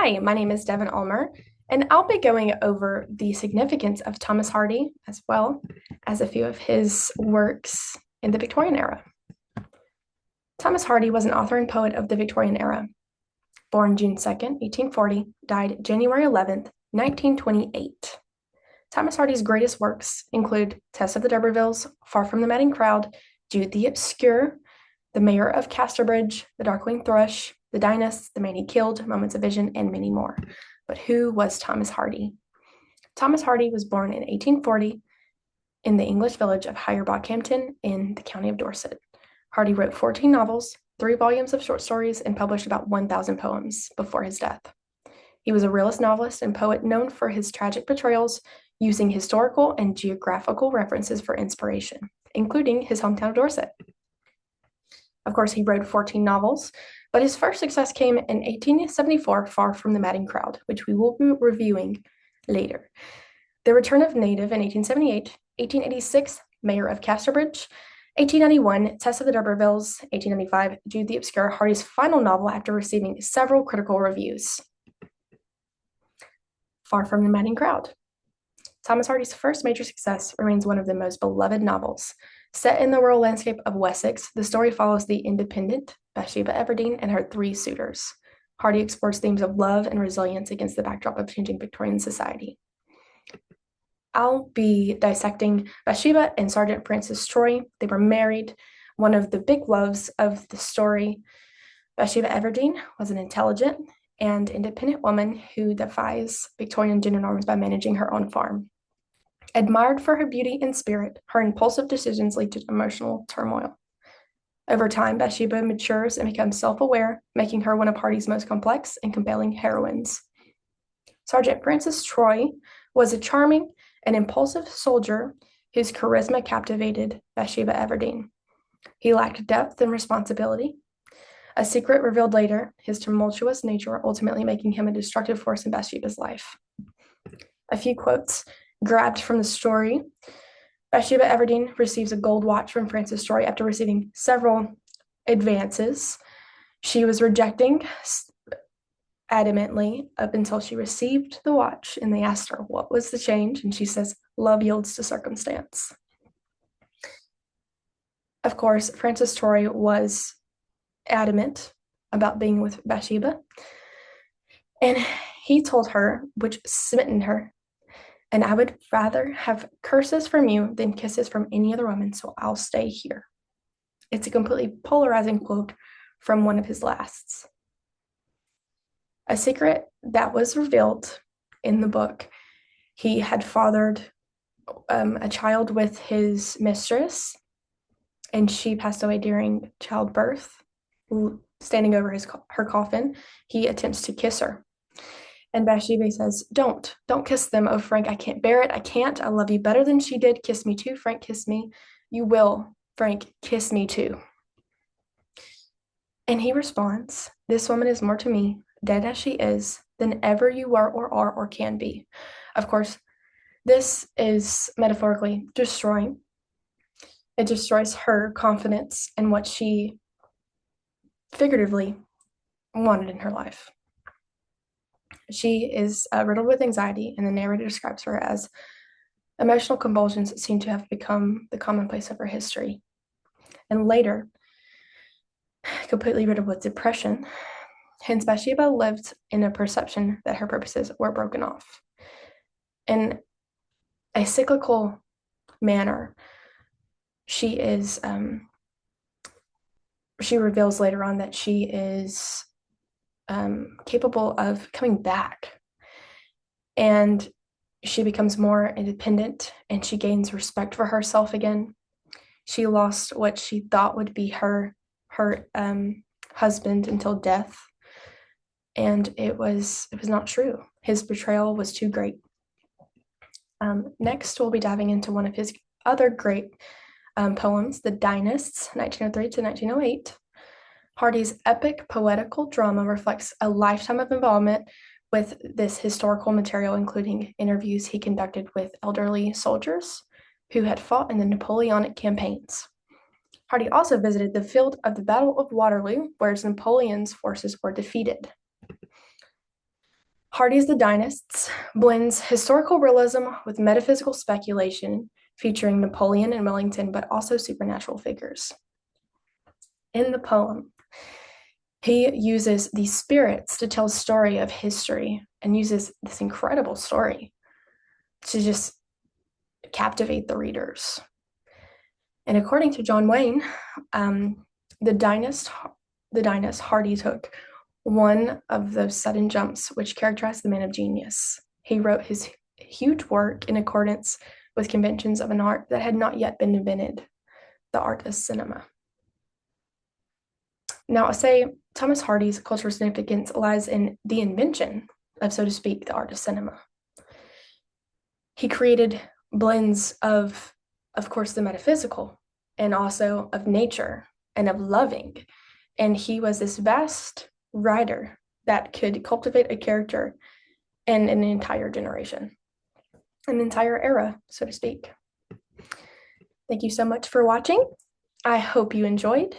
Hi, my name is Devin Ulmer, and I'll be going over the significance of Thomas Hardy as well as a few of his works in the Victorian era. Thomas Hardy was an author and poet of the Victorian era. Born June 2nd, 1840, died January 11th, 1928. Thomas Hardy's greatest works include Tess of the D'Urbervilles, Far from the Madding Crowd, Jude the Obscure, The Mayor of Casterbridge, The Darkwing Thrush, The Dynasts, The Man He Killed, Moments of Vision, and many more. But who was Thomas Hardy? Thomas Hardy was born in 1840 in the English village of Higher Bockhampton in the county of Dorset. Hardy wrote 14 novels, 3 volumes of short stories, and published about 1,000 poems before his death. He was a realist novelist and poet known for his tragic portrayals using historical and geographical references for inspiration, including his hometown of Dorset. Of course, he wrote 14 novels, but his first success came in 1874, Far from the Madding Crowd, which we will be reviewing later. The Return of Native in 1878, 1886, Mayor of Casterbridge, 1891, Tess of the D'Urbervilles, 1895, Jude the Obscure, Hardy's final novel after receiving several critical reviews. Far from the Madding Crowd. Thomas Hardy's first major success remains one of the most beloved novels. Set in the rural landscape of Wessex, the story follows the independent Bathsheba Everdeen and her 3 suitors. Hardy explores themes of love and resilience against the backdrop of changing Victorian society. I'll be dissecting Bathsheba and Sergeant Francis Troy. They were married. One of the big loves of the story, Bathsheba Everdeen, was an intelligent and independent woman who defies Victorian gender norms by managing her own farm. Admired for her beauty and spirit, her impulsive decisions lead to emotional turmoil. Over time, Bathsheba matures and becomes self-aware, making her one of Hardy's most complex and compelling heroines. Sergeant Francis Troy was a charming and impulsive soldier whose charisma captivated Bathsheba Everdeen. He lacked depth and responsibility. A secret revealed later, his tumultuous nature ultimately making him a destructive force in Bathsheba's life. A few quotes grabbed from the story. Bathsheba Everdeen receives a gold watch from Francis Troy after receiving several advances. She was rejecting adamantly up until she received the watch, and they asked her what was the change, and she says, "Love yields to circumstance." Of course, Francis Troy was adamant about being with Bathsheba, and he told her, which smitten her, "And I would rather have curses from you than kisses from any other woman, so I'll stay here." It's a completely polarizing quote from one of his lasts. A secret that was revealed in the book: he had fathered a child with his mistress, and she passed away during childbirth. Standing over her coffin, he attempts to kiss her. And Bathsheba says, don't kiss them. Oh, Frank, I can't bear it. I can't. I love you better than she did. Kiss me too, Frank, kiss me. You will, Frank, kiss me too. And he responds, "This woman is more to me, dead as she is, than ever you were or are or can be." Of course, this is metaphorically destroying. It destroys her confidence in what she figuratively wanted in her life. She is riddled with anxiety, and the narrator describes her as emotional convulsions that seem to have become the commonplace of her history. And later, completely riddled with depression. Hence, Bathsheba lived in a perception that her purposes were broken off. In a cyclical manner, she reveals later on that she is capable of coming back, and she becomes more independent, and she gains respect for herself again. She lost what she thought would be her husband until death, and it was not true. His betrayal was too great. Next, we'll be diving into one of his other great poems, The Dynasts, 1903 to 1908. Hardy's epic poetical drama reflects a lifetime of involvement with this historical material, including interviews he conducted with elderly soldiers who had fought in the Napoleonic campaigns. Hardy also visited the field of the Battle of Waterloo, where Napoleon's forces were defeated. Hardy's The Dynasts blends historical realism with metaphysical speculation, featuring Napoleon and Wellington, but also supernatural figures. In the poem, he uses the spirits to tell a story of history and uses this incredible story to just captivate the readers. And according to John Wayne, the dynast Hardy took one of those sudden jumps which characterized the man of genius. He wrote his huge work in accordance with conventions of an art that had not yet been invented, the art of cinema. Now, I say Thomas Hardy's cultural significance lies in the invention of, so to speak, the art of cinema. He created blends of course, the metaphysical and also of nature and of loving. And he was this vast writer that could cultivate a character and an entire generation, an entire era, so to speak. Thank you so much for watching. I hope you enjoyed.